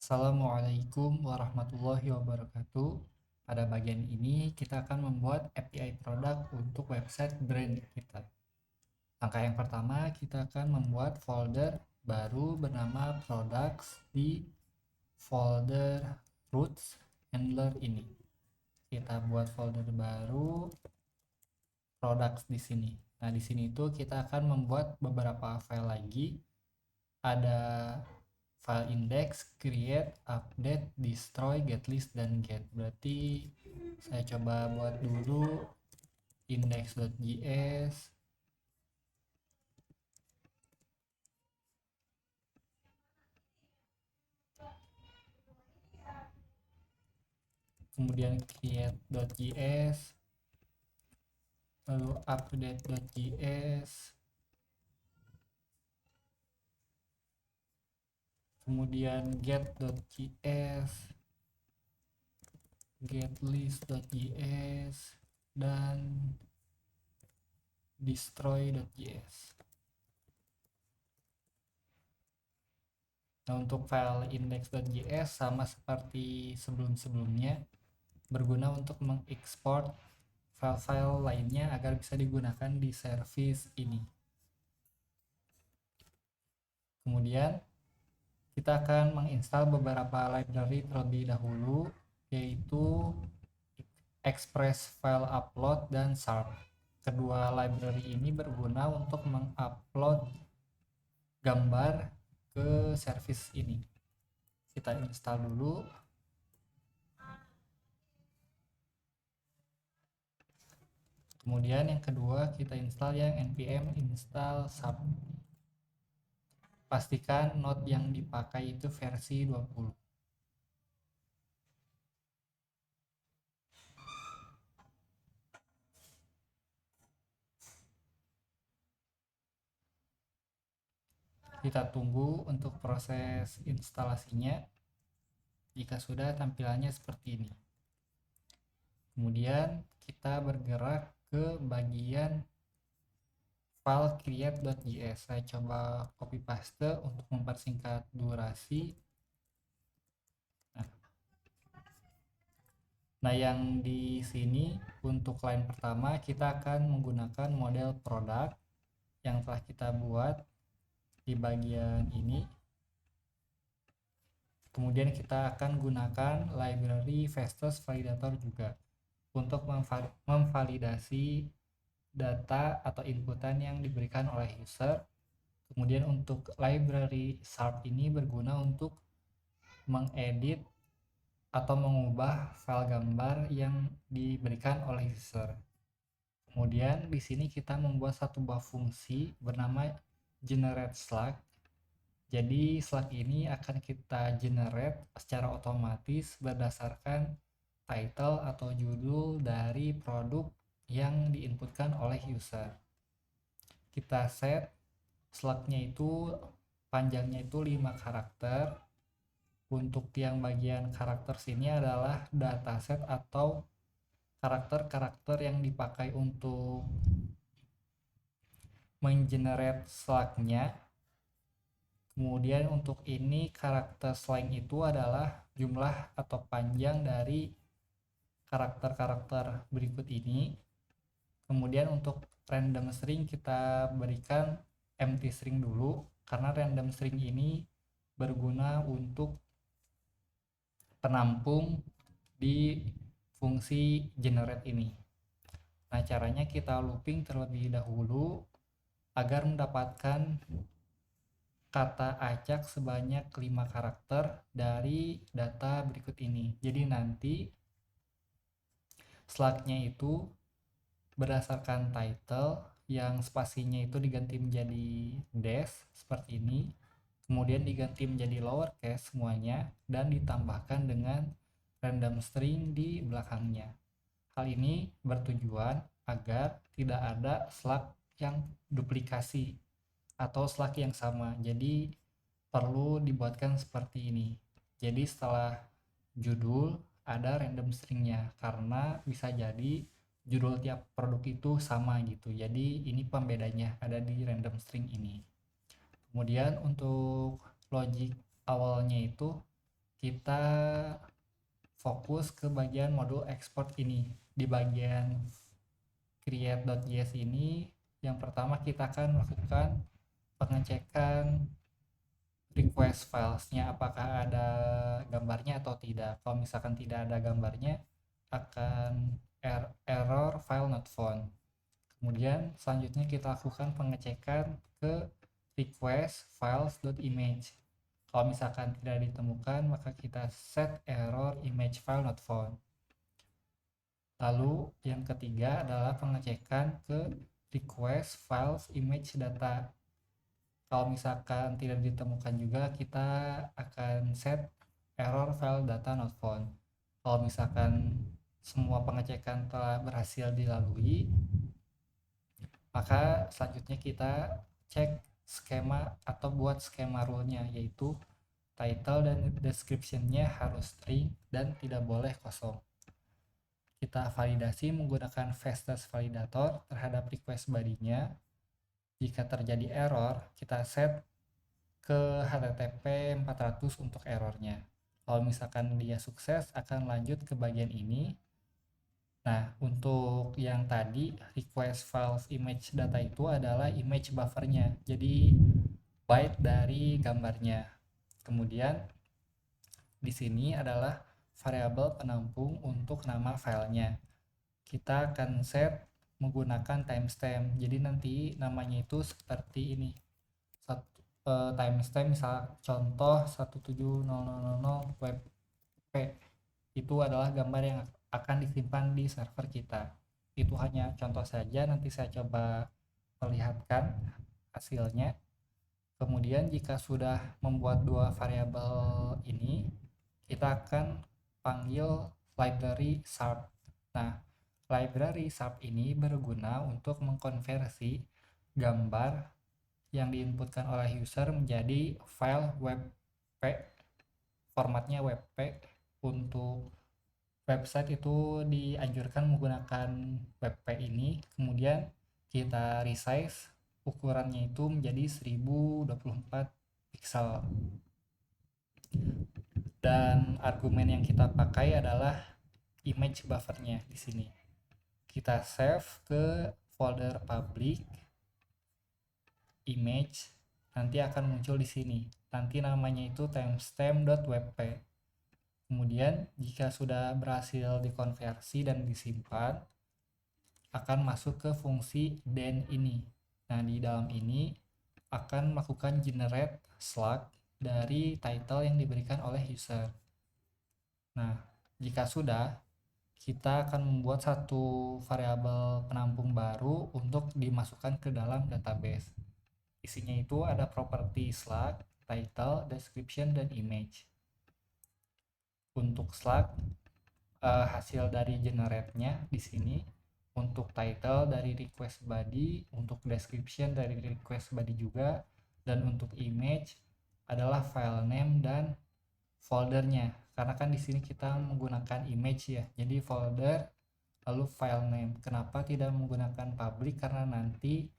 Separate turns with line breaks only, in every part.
Assalamualaikum warahmatullahi wabarakatuh. Pada bagian ini kita akan membuat API produk untuk website brand kita. Langkah yang pertama, kita akan membuat folder baru bernama products di folder roots handler ini. Kita buat folder baru products di sini. Nah, di sini itu kita akan membuat beberapa file lagi. Ada file index, create, update, destroy, getlist, dan get. Berarti saya coba buat dulu index.js, kemudian create.js, lalu update.js, kemudian get.js, getlist.js, dan destroy.js. Nah, untuk file index.js sama seperti sebelum-sebelumnya, berguna untuk mengekspor file-file lainnya agar bisa digunakan di service ini. Kemudian kita akan menginstal beberapa library terlebih dahulu, yaitu Express File Upload dan Sharp. Kedua library ini berguna untuk mengupload gambar ke service ini. Kita install dulu. Kemudian yang kedua kita install yang npm install sharp. Pastikan node yang dipakai itu versi 20. Kita tunggu untuk proses instalasinya. Jika sudah, tampilannya seperti ini. Kemudian kita bergerak ke bagian file create.js. Saya coba copy paste untuk mempersingkat durasi. Nah, yang di sini untuk line pertama kita akan menggunakan model produk yang telah kita buat di bagian ini. Kemudian kita akan gunakan library Festus Validator juga untuk memvalidasi data atau inputan yang diberikan oleh user. Kemudian untuk library Sharp ini berguna untuk mengedit atau mengubah file gambar yang diberikan oleh user. Kemudian di sini kita membuat satu buah fungsi bernama generate slug. Jadi slug ini akan kita generate secara otomatis berdasarkan title atau judul dari produk yang diinputkan oleh user. Kita set slugnya itu panjangnya itu 5 karakter. Untuk yang bagian karakter sini adalah dataset atau karakter-karakter yang dipakai untuk menggenerate slugnya. Kemudian untuk ini karakter slang itu adalah jumlah atau panjang dari karakter-karakter berikut ini. Kemudian untuk random string kita berikan empty string dulu, karena random string ini berguna untuk penampung di fungsi generate ini. Nah, caranya kita looping terlebih dahulu agar mendapatkan kata acak sebanyak 5 karakter dari data berikut ini. Jadi nanti slugnya itu berdasarkan title yang spasinya itu diganti menjadi dash seperti ini, kemudian diganti menjadi lowercase semuanya, dan ditambahkan dengan random string di belakangnya. Hal ini bertujuan agar tidak ada slug yang duplikasi atau slug yang sama. Jadi perlu dibuatkan seperti ini. Jadi setelah judul ada random stringnya, karena bisa jadi judul tiap produk itu sama gitu. Jadi ini pembedanya ada di random string ini. Kemudian untuk logic awalnya itu kita fokus ke bagian modul export ini. Di bagian create.js ini, yang pertama kita akan melakukan pengecekan request filesnya apakah ada gambarnya atau tidak. Kalau misalkan tidak ada gambarnya, akan error file not found. Kemudian selanjutnya kita lakukan pengecekan ke request files.image. Kalau misalkan tidak ditemukan, maka kita set error image file not found. Lalu yang ketiga adalah pengecekan ke request files image data. Kalau misalkan tidak ditemukan juga, kita akan set error file data not found. Kalau misalkan semua pengecekan telah berhasil dilalui, maka selanjutnya kita cek skema atau buat skema rule-nya, yaitu title dan description-nya harus string dan tidak boleh kosong. Kita validasi menggunakan fastest validator terhadap request body-nya. Jika terjadi error, kita set ke HTTP 400 untuk errornya. Kalau misalkan dia sukses, akan lanjut ke bagian ini. Nah, untuk yang tadi request files image data itu adalah image buffernya, jadi byte dari gambarnya. Kemudian di sini adalah variabel penampung untuk nama filenya. Kita akan set menggunakan timestamp, jadi nanti namanya itu seperti ini. Timestamp misal contoh 17000 web p, itu adalah gambar yang akan disimpan di server kita. Itu hanya contoh saja, nanti saya coba perlihatkan hasilnya. Kemudian jika sudah membuat dua variabel ini, kita akan panggil library sharp. Nah, library sharp ini berguna untuk mengkonversi gambar yang diinputkan oleh user menjadi file WebP, formatnya WebP. Untuk website itu dianjurkan menggunakan WebP ini, kemudian kita resize ukurannya itu menjadi 1024 pixel, dan argumen yang kita pakai adalah image buffernya. Di sini kita save ke folder public image, nanti akan muncul di sini. Nanti namanya itu timestamp.webp. Kemudian jika sudah berhasil dikonversi dan disimpan, akan masuk ke fungsi den ini. Nah, di dalam ini akan melakukan generate slug dari title yang diberikan oleh user. Nah, jika sudah, kita akan membuat satu variabel penampung baru untuk dimasukkan ke dalam database. Isinya itu ada properti slug, title, description, dan image. Untuk slug, hasil dari generate-nya di sini. Untuk title dari request body, untuk description dari request body juga, dan untuk image adalah file name dan foldernya. Karena kan di sini kita menggunakan image ya, jadi folder lalu file name. Kenapa tidak menggunakan public? Karena nanti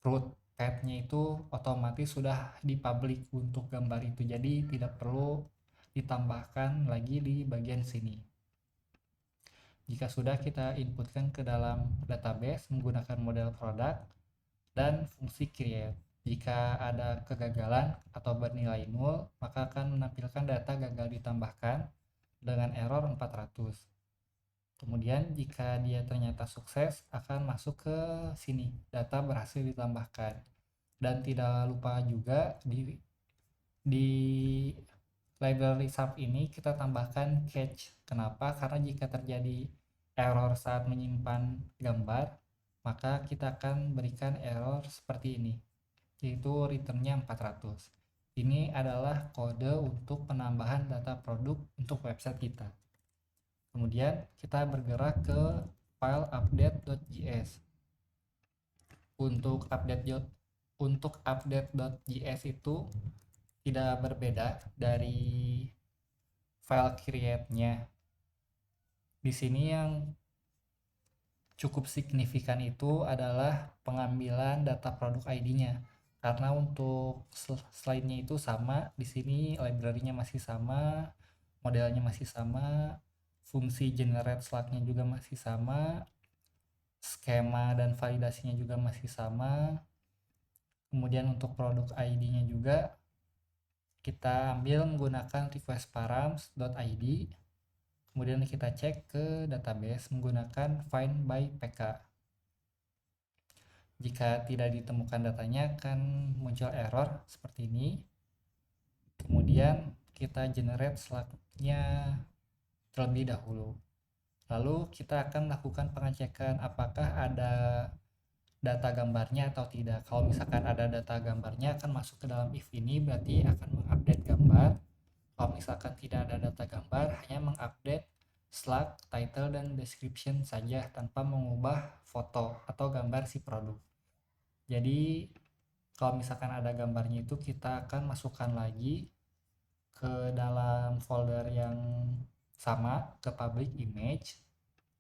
root path-nya itu otomatis sudah di public untuk gambar itu, jadi tidak perlu ditambahkan lagi di bagian sini. Jika sudah, kita inputkan ke dalam database menggunakan model product dan fungsi create. Jika ada kegagalan atau bernilai 0, maka akan menampilkan data gagal ditambahkan dengan error 400. Kemudian jika dia ternyata sukses, akan masuk ke sini, data berhasil ditambahkan. Dan tidak lupa juga di library sharp ini kita tambahkan catch. Kenapa? Karena jika terjadi error saat menyimpan gambar, maka kita akan berikan error seperti ini, yaitu returnnya 400. Ini adalah kode untuk penambahan data produk untuk website kita. Kemudian kita bergerak ke file update.js. Untuk update.js itu tidak berbeda dari file create-nya. Di sini yang cukup signifikan itu adalah pengambilan data produk ID-nya. karena untuk slide-nya itu sama, di sini library-nya masih sama, modelnya masih sama, fungsi generate slug-nya juga masih sama, skema dan validasinya juga masih sama. Kemudian untuk produk ID-nya juga kita ambil menggunakan request params.id. Kemudian kita cek ke database menggunakan find by pk. Jika tidak ditemukan datanya akan muncul error seperti ini. Kemudian kita generate slug-nya terlebih dahulu. Lalu kita akan melakukan pengecekan apakah ada data gambarnya atau tidak. Kalau misalkan ada data gambarnya akan masuk ke dalam if ini, berarti akan mengupdate gambar. Kalau misalkan tidak ada data gambar, hanya mengupdate slug, title, dan description saja tanpa mengubah foto atau gambar si produk. Jadi kalau misalkan ada gambarnya itu kita akan masukkan lagi ke dalam folder yang sama, ke public image.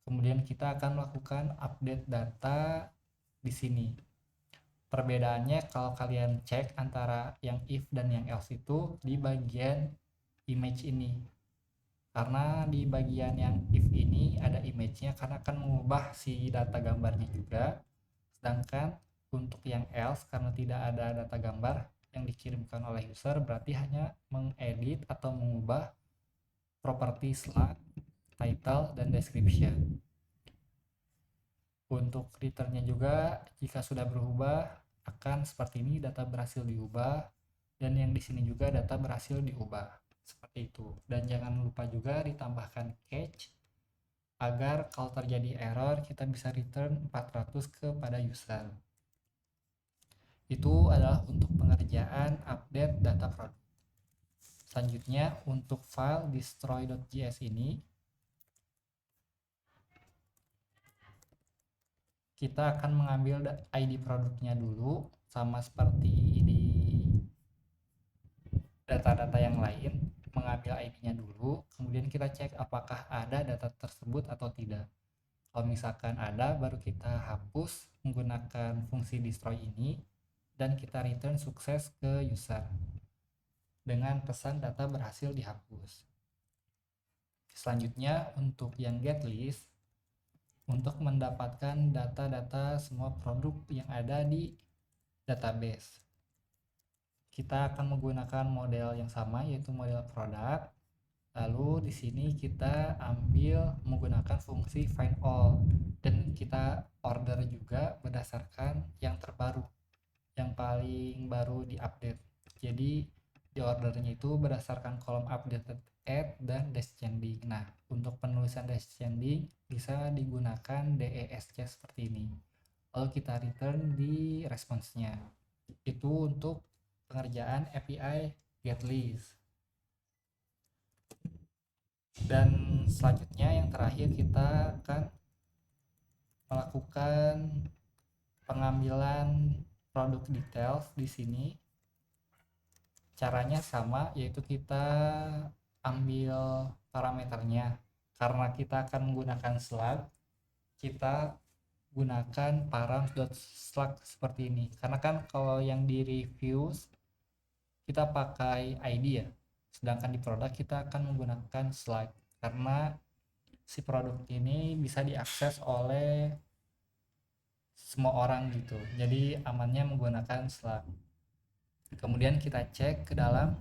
Kemudian kita akan melakukan update data di sini. Perbedaannya kalau kalian cek antara yang if dan yang else itu di bagian image ini. Karena di bagian yang if ini ada image-nya karena akan mengubah si data gambarnya juga. Sedangkan untuk yang else karena tidak ada data gambar yang dikirimkan oleh user berarti hanya mengedit atau mengubah properti slug, title, dan description. Untuk returnnya juga jika sudah berubah akan seperti ini, data berhasil diubah, dan yang di sini juga data berhasil diubah seperti itu. Dan jangan lupa juga ditambahkan catch agar kalau terjadi error kita bisa return 400 kepada user. Itu adalah untuk pengerjaan update data produk. Selanjutnya untuk file destroy.js ini kita akan mengambil ID produknya dulu sama seperti di data-data yang lain, mengambil ID-nya dulu, kemudian kita cek apakah ada data tersebut atau tidak. Kalau misalkan ada, baru kita hapus menggunakan fungsi destroy ini dan kita return sukses ke user dengan pesan data berhasil dihapus. Selanjutnya untuk yang get list, untuk mendapatkan data-data semua produk yang ada di database, kita akan menggunakan model yang sama yaitu model produk. Lalu di sini kita ambil menggunakan fungsi find all dan kita order juga berdasarkan yang terbaru, yang paling baru diupdate. Jadi di ordernya itu berdasarkan kolom updated add dan descending. Nah, untuk penulisan descending bisa digunakan desc seperti ini. Lalu kita return di response-nya. Itu untuk pengerjaan API get list. Dan selanjutnya yang terakhir kita akan melakukan pengambilan produk details di sini. Caranya sama, yaitu kita ambil parameternya. Karena kita akan menggunakan slug, kita gunakan params.slug seperti ini. Karena kan kalau yang di reviews kita pakai ID ya, sedangkan di produk kita akan menggunakan slug karena si produk ini bisa diakses oleh semua orang gitu, jadi amannya menggunakan slug. Kemudian kita cek ke dalam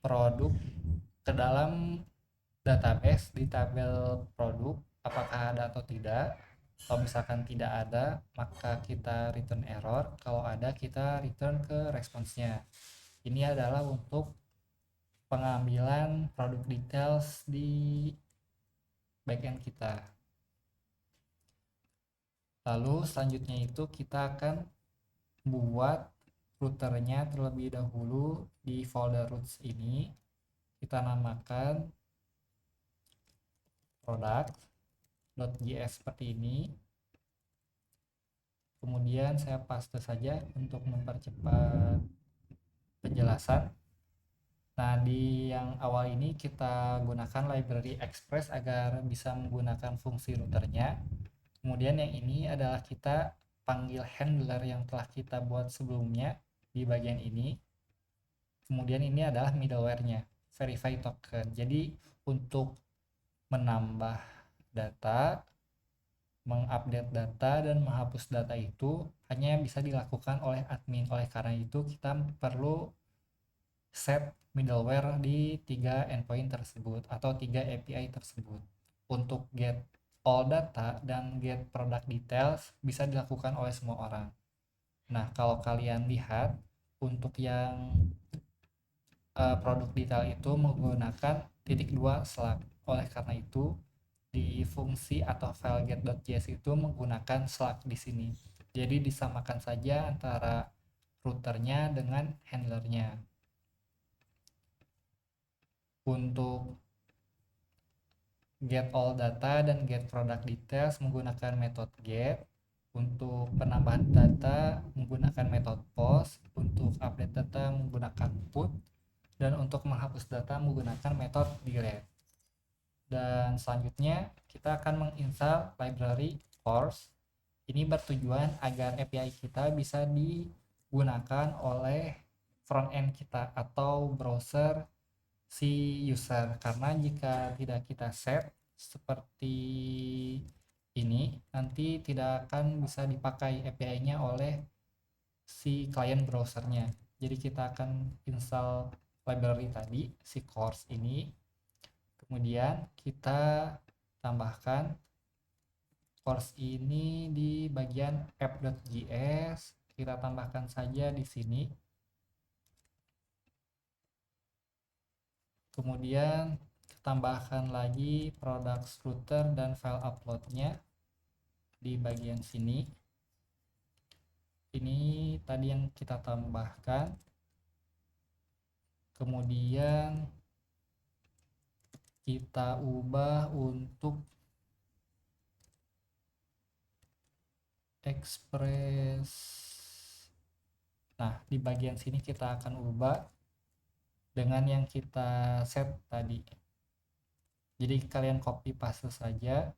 produk, ke dalam database di tabel produk apakah ada atau tidak. Kalau misalkan tidak ada maka kita return error, kalau ada kita return ke response-nya. Ini adalah untuk pengambilan produk details di backend kita. Lalu selanjutnya itu kita akan buat routernya terlebih dahulu di folder routes ini. Kita namakan product.js seperti ini. Kemudian saya paste saja untuk mempercepat penjelasan. Nah, di yang awal ini kita gunakan library express agar bisa menggunakan fungsi routernya. Kemudian yang ini adalah kita panggil handler yang telah kita buat sebelumnya di bagian ini. Kemudian ini adalah middleware-nya, verify token. Jadi untuk menambah data, mengupdate data, dan menghapus data itu hanya bisa dilakukan oleh admin. Oleh karena itu kita perlu set middleware di 3 endpoint tersebut atau 3 API tersebut. Untuk get all data dan get product details bisa dilakukan oleh semua orang. Nah, kalau kalian lihat untuk yang produk detail itu menggunakan *2 Oleh karena itu di fungsi atau file get.js itu menggunakan slug di sini. Jadi disamakan saja antara routernya dengan handlernya. Untuk get all data dan get product details menggunakan metode get. Untuk penambahan data menggunakan metode post. Untuk update data menggunakan put. Dan untuk menghapus data menggunakan metode delete. Dan selanjutnya kita akan menginstal library Force. Ini bertujuan agar API kita bisa digunakan oleh frontend kita atau browser si user, karena jika tidak kita set seperti ini nanti tidak akan bisa dipakai API-nya oleh si klien browsernya. Jadi kita akan install library tadi, si course ini, kemudian kita tambahkan course ini di bagian app.js. Kita tambahkan saja di sini. Kemudian tambahkan lagi product router dan file uploadnya di bagian sini. Ini tadi yang kita tambahkan. Kemudian kita ubah untuk express. Nah, di bagian sini kita akan ubah dengan yang kita set tadi. Jadi kalian copy paste saja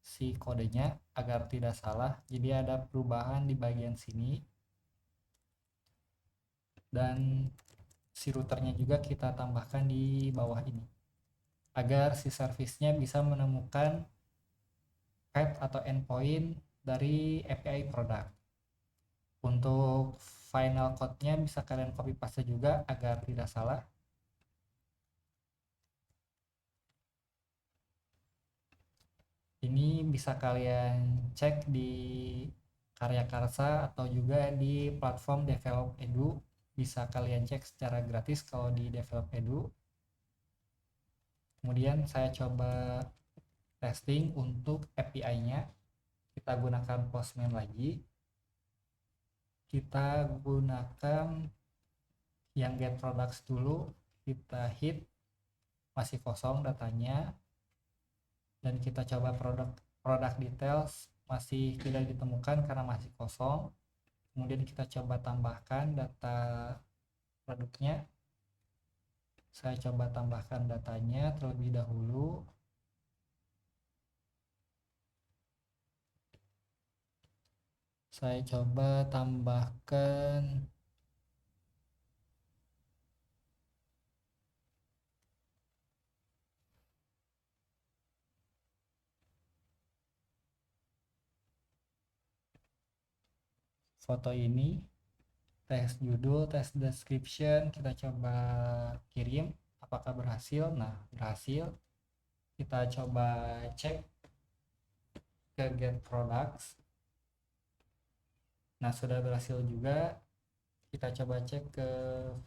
si kodenya agar tidak salah. Jadi ada perubahan di bagian sini. Dan si routernya juga kita tambahkan di bawah ini agar si service-nya bisa menemukan path atau endpoint dari API produk. Untuk final code-nya bisa kalian copy paste juga agar tidak salah. Ini bisa kalian cek di Karya Karsa atau juga di platform Develop Edu. Bisa kalian cek secara gratis kalau di Develop Edu. Kemudian saya coba testing untuk API-nya. Kita gunakan Postman lagi. Kita gunakan yang get products dulu. Kita hit, masih kosong datanya. Dan kita coba product details, masih tidak ditemukan karena masih kosong. Kemudian kita coba tambahkan data produknya. Saya coba tambahkan datanya terlebih dahulu. Saya coba tambahkan foto ini, teks judul, teks description. Kita coba kirim apakah berhasil. Nah, berhasil. Kita coba cek ke get products. Nah, sudah berhasil juga. Kita coba cek ke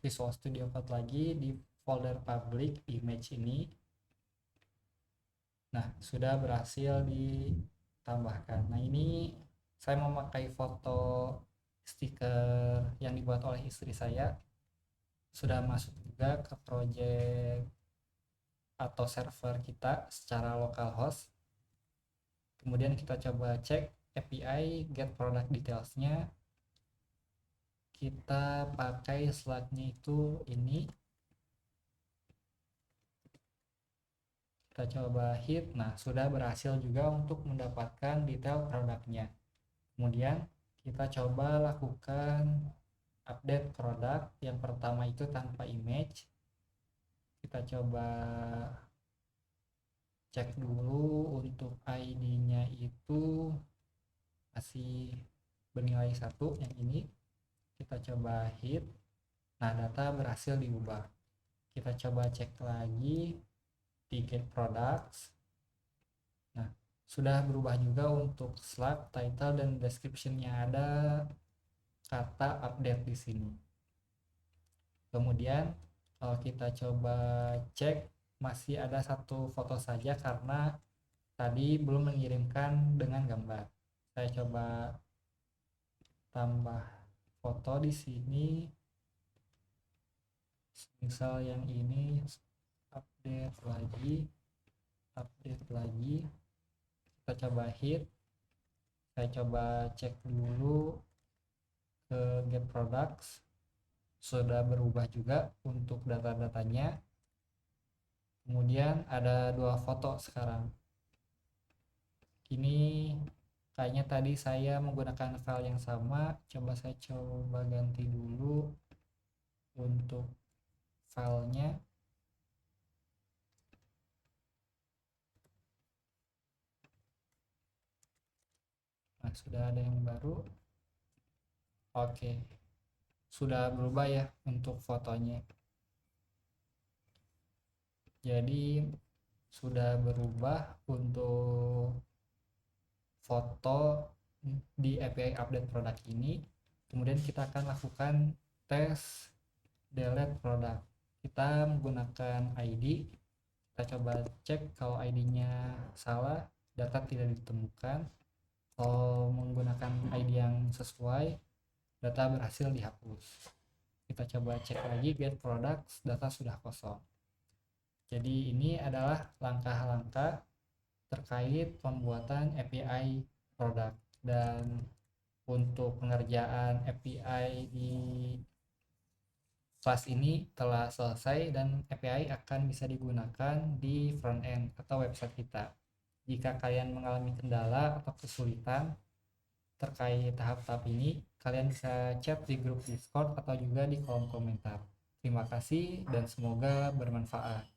Visual Studio Code lagi di folder public image ini. Nah, sudah berhasil ditambahkan. Nah, ini saya memakai foto stiker yang dibuat oleh istri saya. Sudah masuk juga ke project atau server kita secara localhost. Kemudian kita coba cek API get product details-nya. Kita pakai slug-nya itu ini. Kita coba hit. Nah, sudah berhasil juga untuk mendapatkan detail produknya. Kemudian Kita coba lakukan update produk. Yang pertama itu tanpa image. Kita coba cek dulu untuk ID-nya itu masih bernilai 1 yang ini. Kita coba hit. Nah, data berhasil diubah. Kita coba cek lagi di get products. Nah, sudah berubah juga untuk slug, title, dan description-nya. Ada kata update di sini. Kemudian kalau kita coba cek, masih ada satu foto saja karena tadi belum mengirimkan dengan gambar. Saya coba tambah foto di sini. Misal yang ini, update lagi. Kita coba hit. Saya coba cek dulu ke get products. Sudah berubah juga untuk data-datanya. Kemudian ada 2 foto sekarang. Ini kayaknya tadi saya menggunakan file yang sama. Saya coba ganti dulu untuk filenya. Nah, sudah ada yang baru. Oke, sudah berubah ya untuk fotonya. Jadi sudah berubah untuk foto di API update produk ini. Kemudian kita akan lakukan tes delete produk. Kita menggunakan ID. Kita coba cek kalau ID-nya salah, data tidak ditemukan. Kalau menggunakan ID yang sesuai, data berhasil dihapus. Kita coba cek lagi get products, data sudah kosong. Jadi ini adalah langkah-langkah terkait pembuatan API produk. Dan untuk pengerjaan API di kelas ini telah selesai dan API akan bisa digunakan di front end atau website kita. Jika kalian mengalami kendala atau kesulitan terkait tahap-tahap ini, kalian bisa chat di grup Discord atau juga di kolom komentar. Terima kasih dan semoga bermanfaat.